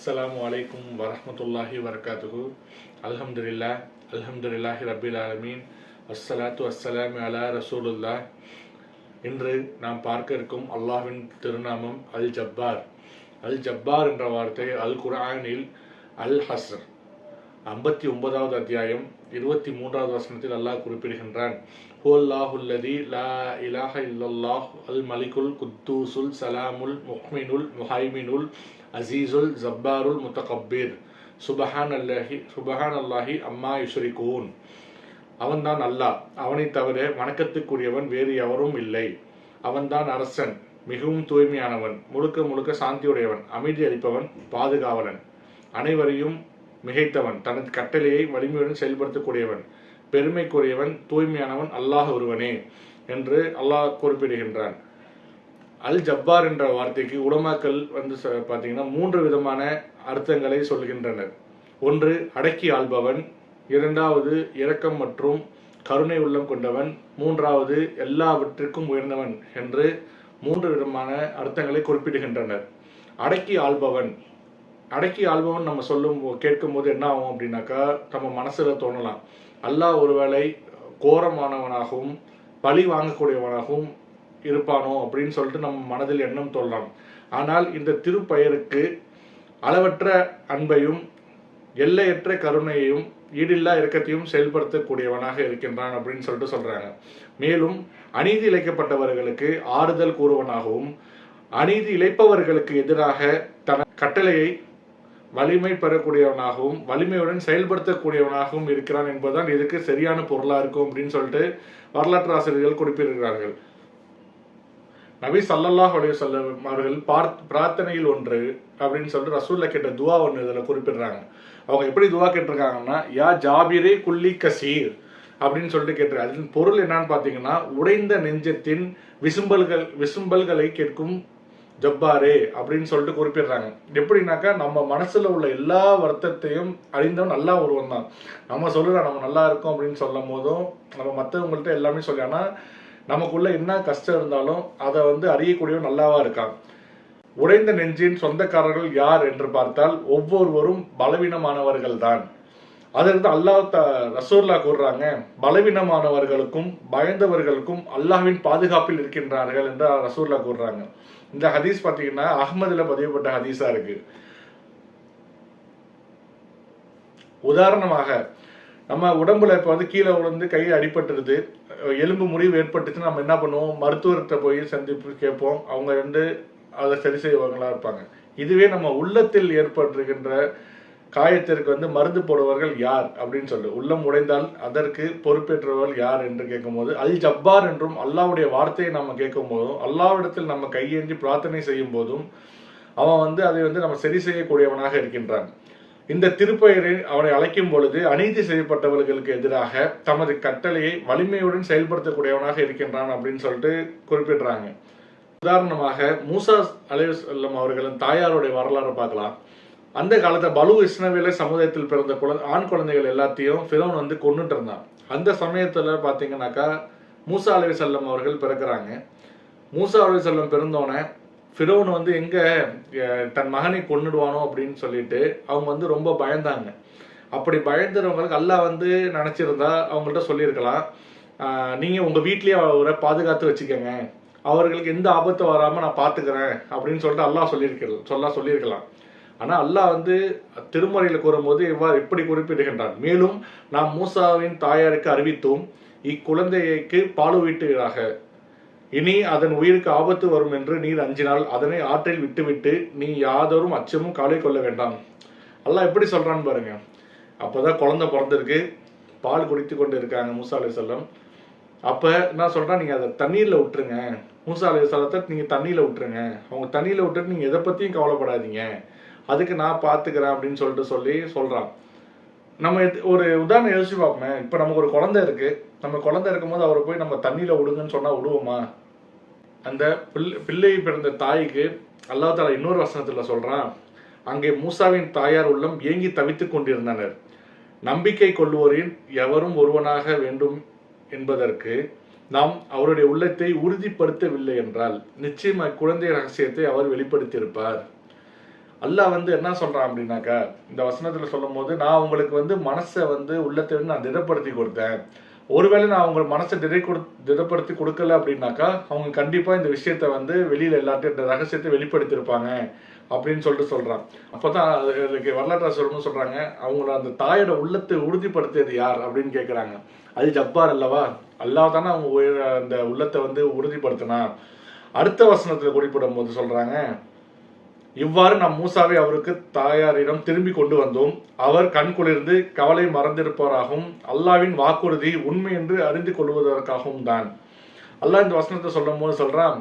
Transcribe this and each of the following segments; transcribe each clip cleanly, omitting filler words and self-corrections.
அஸ்ஸலாமு அலைக்கும் வரஹ்மத்துல்லாஹி வரகாத்துஹு. அல்ஹம்துலில்லாஹி ரப்பில் ஆலமீன். அஸ்ஸலாத்து வஸ்ஸலாமு அலா ரசூலுல்லாஹ். இன்று நாம் பார்க்க இருக்கும் அல்லாஹ்வின் திருநாமம் அல் ஜப்பார். அல் ஜப்பார் என்ற வார்த்தை அல் குர்ஆனில் அல் ஹஸ்ர் 59வது அத்தியாயம் 23வது வசனத்தில் அல்லாஹ் குறிப்பிடுகின்றான். ஹுவல்லாஹுல்லதி லா இலாஹ இல்லல்லாஹ் அல் மலிகுல் குத்தூசுல் சலாமுல் முஹ்மினுல் முஹைமினுல் அசீசுல் ஜப்பாருல் முத்தகப்பீர் சுபஹானல்லாஹி அம்மா யுஷ்ரிகூன். அவன்தான் அல்லாஹ், அவனை தவிர வணக்கத்துக்குரியவன் வேறு எவரும் இல்லை. அவன்தான் அரசன், மிகவும் தூய்மையானவன், முழுக்க முழுக்க சாந்தியுடையவன், அமைதி அளிப்பவன், பாதுகாவலன், அனைவரையும் மிகைத்தவன், தனது கட்டளையை வலிமையுடன் செயல்படுத்தக்கூடியவன், பெருமைக்குரியவன், தூய்மையானவன் அல்லாஹ் ஒருவனே என்று அல்லாஹ் குறிப்பிடுகின்றான். அல் ஜப்பார் என்ற வார்த்தைக்கு உலமாக்கள் பார்த்தீங்கன்னா 3 விதமான அர்த்தங்களை சொல்கின்றனர். ஒன்று, அடக்கி ஆள்பவன். இரண்டாவது, இரக்கம் மற்றும் கருணை உள்ளம் கொண்டவன். மூன்றாவது, எல்லாவற்றிற்கும் உயர்ந்தவன் என்று 3 விதமான அர்த்தங்களை குறிப்பிடுகின்றனர். அடக்கி ஆள்பவன் நம்ம கேட்கும் போது என்ன ஆகும் அப்படின்னாக்கா, நம்ம மனசுல தோணலாம், அல்லாஹ் ஒருவேளை கோரமானவனாகவும் பழி வாங்கக்கூடியவனாகவும் இருப்பானோ அப்படின்னு சொல்லிட்டு நம்ம மனதில் எண்ணம் தோன்றலாம். ஆனால் இந்த திருப்பெயருக்கு அளவற்ற அன்பையும் எல்லையற்ற கருணையையும் ஈடில்லா இரக்கத்தையும் செயல்படுத்தக்கூடியவனாக இருக்கின்றான் அப்படின்னு சொல்லிட்டு சொல்றாங்க. மேலும் அநீதி இழைக்கப்பட்டவர்களுக்கு ஆறுதல் கூறுவனாகவும் அநீதி இழைப்பவர்களுக்கு எதிராக தன கட்டளையை வலிமை பெறக்கூடியவனாகவும் வலிமையுடன் செயல்படுத்தக்கூடியவனாகவும் இருக்கிறான் என்பதுதான் இதுக்கு சரியான பொருளா இருக்கும் அப்படின்னு சொல்லிட்டு வரலாற்று ஆசிரியர்கள் குறிப்பிடுகிறார்கள். நபி ஸல்லல்லாஹு அலைஹி வஸல்லம் அவர்கள் பிரார்த்தனையில் ஒன்று அப்படின்னு சொல்லிட்டு ரசூலுல்லாஹ் கேட்ட துவா ஒன்று இதில் குறிப்பிடுறாங்க. அவங்க எப்படி துவா கேட்டிருக்காங்கன்னா, யா ஜாபிரே குல்லி கசீர் அப்படின்னு சொல்லிட்டு கேட்டிருக்காங்க. அதன் பொருள் என்னன்னு பார்த்தீங்கன்னா, உடைந்த நெஞ்சத்தின் விசும்பல்களை கேட்கும் ஜப்பாரே அப்படின்னு சொல்லிட்டு குறிப்பிடுறாங்க. எப்படின்னாக்கா, நம்ம மனசுல உள்ள எல்லா வருத்தத்தையும் அறிந்தவன் நல்லா ஒருவன் தான். நம்ம சொல்லுறோம் நம்ம நல்லா இருக்கோம் அப்படின்னு சொல்லும் போதும் நம்ம மற்றவங்கள்ட்ட எல்லாமே சொல்லி, ஆனால் நமக்குள்ள என்ன கஷ்டம் இருந்தாலும் அதை அறியக்கூடியவன் நல்லாவா இருக்கான். உடைந்த நெஞ்சின் சொந்தக்காரர்கள் யார் என்று பார்த்தால் ஒவ்வொருவரும் பலவீனமானவர்கள் தான். அதற்கு அல்லாஹ் ரசூலுல்லாஹ் கூறுறாங்க, பலவீனமானவர்களுக்கும் பயந்தவர்களுக்கும் அல்லாஹ்வின் பாதுகாப்பில் இருக்கின்றார்கள் என்று ரசூலுல்லாஹ் கூறுறாங்க. இந்த ஹதீஸ் பார்த்தீங்கன்னா அஹ்மதுல பதிவுப்பட்ட ஹதீஸா இருக்கு. உதாரணமாக, நம்ம உடம்புல இப்போ கீழே விழுந்து கை அடிபட்டுருது, எலும்பு முறிவு ஏற்பட்டுச்சுன்னா நம்ம என்ன பண்ணுவோம், மருத்துவர்கிட்ட போய் சந்திப்பு கேட்போம். அவங்க அதை சரி செய்வாங்களா இருப்பாங்க. இதுவே நம்ம உள்ளத்தில் ஏற்பட்டிருக்கின்ற காயத்திற்கு மருந்து போடுவர்கள் யார் அப்படின்னு சொல்லு, உள்ளம் உடைந்தால் அதற்கு பொறுப்பேற்றவர்கள் யார் என்று கேட்கும்போது அல் ஜப்பார் என்றும் அல்லாஹ்வுடைய வார்த்தையை நம்ம கேட்கும் போதும் அல்லாஹ்விடத்தில் நம்ம கையேந்தி பிரார்த்தனை செய்யும் போதும் அவன் அதை நம்ம சரி செய்யக்கூடியவனாக இருக்கின்றான். இந்த திருப்பெயரை அவனை அழைக்கும் பொழுது அநீதி செய்யப்பட்டவர்களுக்கு எதிராக தமது கட்டளையை வலிமையுடன் செயல்படுத்தக்கூடியவனாக இருக்கின்றான் அப்படின்னு சொல்லிட்டு குறிப்பிடுறாங்க. உதாரணமாக, மூசா அலைஹிஸ்ஸலாம் அவர்களின் தாயாருடைய வரலாறு பார்க்கலாம். அந்த காலத்தை பலு இஸ்ரவேல் சமுதாயத்தில் பிறந்த ஆண் குழந்தைகள் எல்லாத்தையும் ஃபிரௌன் கொன்னுட்டு இருந்தான். அந்த சமயத்துல பாத்தீங்கன்னாக்கா மூசா அலைஹிஸ்ஸலாம் அவர்கள் பிறக்கிறாங்க. மூசா அலைஹிஸ்ஸலாம் பிறந்தோடனே ஃபிரௌன் எங்க தன் மகனை கொன்னுடுவானோ அப்படின்னு சொல்லிட்டு அவங்க ரொம்ப பயந்தாங்க. அப்படி பயந்துறவங்களுக்கு அல்லாஹ் நினைச்சிருந்தா அவங்கள்ட்ட சொல்லியிருக்கலாம், நீங்க உங்க வீட்லயே அவரை பாதுகாத்து வச்சுக்கோங்க, அவர்களுக்கு எந்த ஆபத்து வராம நான் பாத்துக்கிறேன் அப்படின்னு சொல்லிட்டு அல்லாஹ் சொல்லியிருக்கலாம். ஆனா அல்லாஹ் திருமறையில கூறும்போது இப்படி குறிப்பிடுகின்றான், மேலும் நாம் மூசாவின் தாயாருக்கு அறிவித்தோம், இக்குழந்தைக்கு பாலுவிட்டுகிறாக, இனி அதன் உயிருக்கு ஆபத்து வரும் என்று நீர் அஞ்சினால் அதனை ஆற்றில் விட்டுவிட்டு நீ யாதொரும் அச்சமும் கவலை கொள்ள வேண்டாம். அல்லாஹ் எப்படி சொல்றான்னு பாருங்க. அப்பதான் குழந்தை பிறந்திருக்கு, பால் குடித்து கொண்டு இருக்காங்க மூசா அலைஹிஸ்ஸலாம். அப்ப என்ன சொல்றான், நீங்க அதை தண்ணீர்ல விட்டுருங்க, மூசா அலைஹிஸ்ஸலாத்தை நீங்க தண்ணியில விட்டுருங்க, அவங்க தண்ணியில விட்டுட்டு நீங்க எதை பத்தியும் கவலைப்படாதீங்க, அதுக்கு நான் பாத்துக்கிறேன் அப்படின்னு சொல்றான். நம்ம ஒரு உதாரணம் யோசிச்சு பார்ப்போமே. இப்ப நமக்கு ஒரு குழந்தை இருக்கு, நம்ம குழந்தை இருக்கும்போது அவரை போய் நம்ம தண்ணியில விடுங்கன்னு சொன்னா விடுவோமா? அந்த பிள்ளை பிறந்த தாய்க்கு அல்லாஹ் தஆலா இன்னொரு வசனத்துல சொல்றான், அங்கே மூசாவின் தாயார் உள்ளம் ஏங்கி தவித்துக் கொண்டிருந்தனர். நம்பிக்கை கொள்வோரின் எவரும் ஒருவனாக வேண்டும் என்பதற்கு நாம் அவருடைய உள்ளத்தை உறுதிப்படுத்தவில்லை என்றால் நிச்சயம் குழந்தை ரகசியத்தை அவர் வெளிப்படுத்தியிருப்பார். அல்லாஹ் வந்து என்ன சொல்றான் அப்படின்னாக்கா, இந்த வசனத்துல சொல்லும் போது, நான் உங்களுக்கு வந்து மனசை வந்து உள்ளத்தை வந்து நான் திடப்படுத்தி கொடுத்தேன். ஒருவேளை நான் அவங்க மனசை திடப்படுத்தி கொடுக்கல அப்படின்னாக்கா, அவங்க கண்டிப்பா இந்த விஷயத்த வந்து வெளியில எல்லாத்தையும் இந்த ரகசியத்தை வெளிப்படுத்தியிருப்பாங்க அப்படின்னு சொல்றான். அப்பதான் அதுக்கு வரலாற்று சொல்லணும்னு சொல்றாங்க, அவங்கள அந்த தாயோட உள்ளத்தை உறுதிப்படுத்தியது யார் அப்படின்னு கேட்கிறாங்க. அது ஜப்பார் அல்லவா, அல்லாஹ் தானே அவங்க அந்த உள்ளத்தை வந்து உறுதிப்படுத்தினா. அடுத்த வசனத்துல குறிப்பிடும் போது சொல்றாங்க, இவ்வாறு நாம் மூசாவை அவருக்கு தாயாரிடம் திரும்பி கொண்டு வந்தோம். அவர் கண் குளிர்ந்து கவலை மறந்திருப்பவராகவும் அல்லாவின் வாக்குறுதி உண்மை என்று அறிந்து கொள்வதற்காகவும் தான். அல்லாஹ் இந்த வசனத்தை சொல்லும் போது சொல்றான்,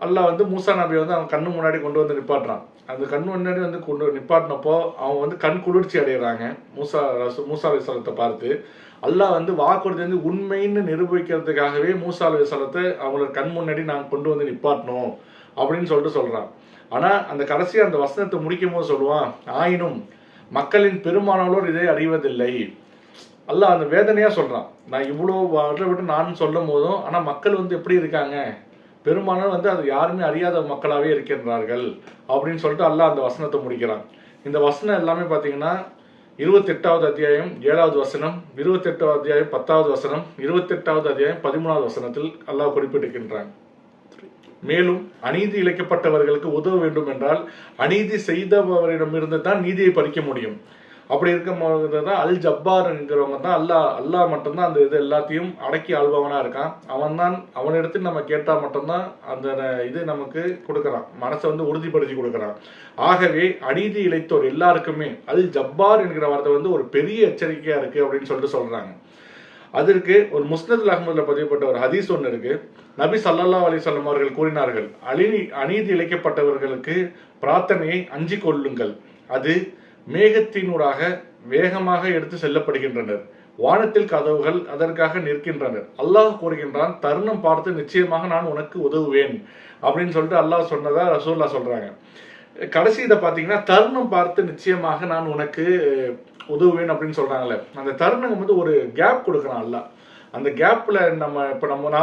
அல்லாஹ் வந்து மூசா நபி வந்து அவன் கண்ணு முன்னாடி கொண்டு வந்து நிப்பாட்டுறான். அந்த கண்ணு முன்னாடி வந்து கொண்டு நிப்பாட்டினப்போ அவங்க வந்து கண் குளிர்ச்சி அடைகிறாங்க. மூசா அலைஹிஸ்ஸலாத்தை பார்த்து அல்லாஹ் வந்து வாக்குறுதி வந்து உண்மைன்னு நிரூபிக்கிறதுக்காகவே மூசா அலைஹிஸ்ஸலாத்தை அவங்களோட கண் முன்னாடி நான் கொண்டு வந்து நிப்பாட்டணும் அப்படின்னு சொல்றான். ஆனா அந்த கடைசியா அந்த வசனத்தை முடிக்கும் போது சொல்லுவான், ஆயினும் மக்களின் பெரும்பாலானோர் இதை அறிவதில்லை. அல்லாஹ் அந்த வேதனையா சொல்றான், நான் இவ்வளவு விட்டு நான் சொல்லும் போதும் ஆனா மக்கள் வந்து எப்படி இருக்காங்க, பெரும்பாலும் வந்து அது யாருமே அறியாத மக்களாவே இருக்கின்றார்கள் அப்படின்னு சொல்லிட்டு அல்லாஹ் அந்த வசனத்தை முடிக்கிறான். இந்த வசனம் எல்லாமே பாத்தீங்கன்னா 28வது அத்தியாயம் 7வது வசனம், 28வது அத்தியாயம் 10வது வசனம், 28வது அத்தியாயம் 13வது வசனத்தில் அல்லாஹ் குறிப்பிட்டிருக்கின்றான். மேலும் அநீதி இழைக்கப்பட்டவர்களுக்கு உதவ வேண்டும் என்றால் அநீதி செய்தவரிடமிருந்து தான் நீதியை பறிக்க முடியும். அப்படி இருக்கும்போது தான் அல் ஜப்பார் என்கிறவங்க தான் அல்லாஹ் மட்டும்தான் அந்த இது எல்லாத்தையும் அடக்கி ஆள்பவனா இருக்கான். அவனிடத்தில் நம்ம கேட்டா மட்டும்தான் அந்த இது நமக்கு கொடுக்கறான், மனசை வந்து உறுதிப்படுத்தி கொடுக்கறான். ஆகவே அநீதி இழைத்தோர் எல்லாருக்குமே அல் ஜப்பார் என்கிற வார்த்தை வந்து ஒரு பெரிய எச்சரிக்கையா இருக்கு அப்படின்னு சொல்றாங்க. அதற்கு ஒரு முஸ்னதுல் அஹ்மதுல பதிவுப்பட்ட ஒரு ஹதீஸ் ஒன்று இருக்கு. நபி ஸல்லல்லாஹு அலைஹி வஸல்லம் அவர்கள் கூறினார்கள், அநீதி இழைக்கப்பட்டவர்களுக்கு பிரார்த்தனையை அஞ்சி கொள்ளுங்கள், அது மேகத்தினூடாக வேகமாக எடுத்து செல்லப்படுகின்றனர், வானத்தில் கதவுகள் அதற்காக நிற்கின்றனர், அல்லாஹ் கூறுகின்றான், தருணம் பார்த்து நிச்சயமாக நான் உனக்கு உதவுவேன் அப்படின்னு சொல்லிட்டு அல்லாஹ் சொன்னதா ரசூலுல்லாஹ் சொல்றாங்க. கடைசி இதை பார்த்தீங்கன்னா தருணம் பார்த்து நிச்சயமாக நான் உனக்கு உதவுவேன் அப்படின்னு சொல்றாங்களே, அந்த தருணம் வந்து ஒரு கேப் கொடுக்குறான் அல்லாஹ். அந்த கேப்ல நான்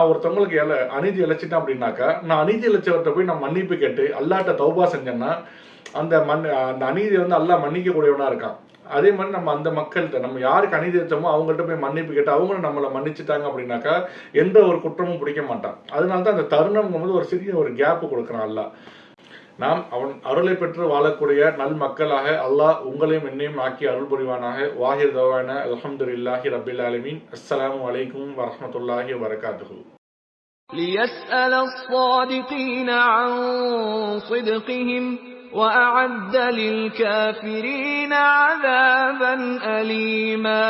ஒருத்தவங்களுக்கு அநீதி இழைச்சிட்டேன் அப்படின்னாக்கா, நான் அநீதி இழைச்சவர்கிட்ட போய் நான் மன்னிப்பு கேட்டு அல்லாஹ்ட்ட தௌபா செஞ்சேன்னா அந்த அநீதியை வந்து அல்லாஹ் மன்னிக்க கூடியவனா இருக்கான். அதே மாதிரி நம்ம அந்த மக்கள்கிட்ட நம்ம யாருக்கு அநீதி இழைச்சோமோ அவங்கள்ட்ட போய் மன்னிப்பு கேட்டு அவங்களும் நம்மளை மன்னிச்சுட்டாங்க அப்படின்னாக்கா எந்த ஒரு குற்றமும் பிடிக்க மாட்டான். அதனால தான் அந்த தருணம் வந்து ஒரு சிறிய ஒரு கேப் கொடுக்குறான் அல்லாஹ். நாம் அவன் அருளை பெற்று வாழக்கூடிய நல் மக்களாக அல்லாஹ் உங்களையும் என்னையும் ஆக்கி அருள் புரிவானாக. வாஹிர் தவானா அல்ஹம்துலில்லாஹி ரப்பில் ஆலமீன். அஸ்ஸலாமு அலைக்கும் வரஹ்மத்துல்லாஹி வபரகாத்துஹு. ليسأل الصادقين عن صدقهم وأعد للكافرين عذابا أليما.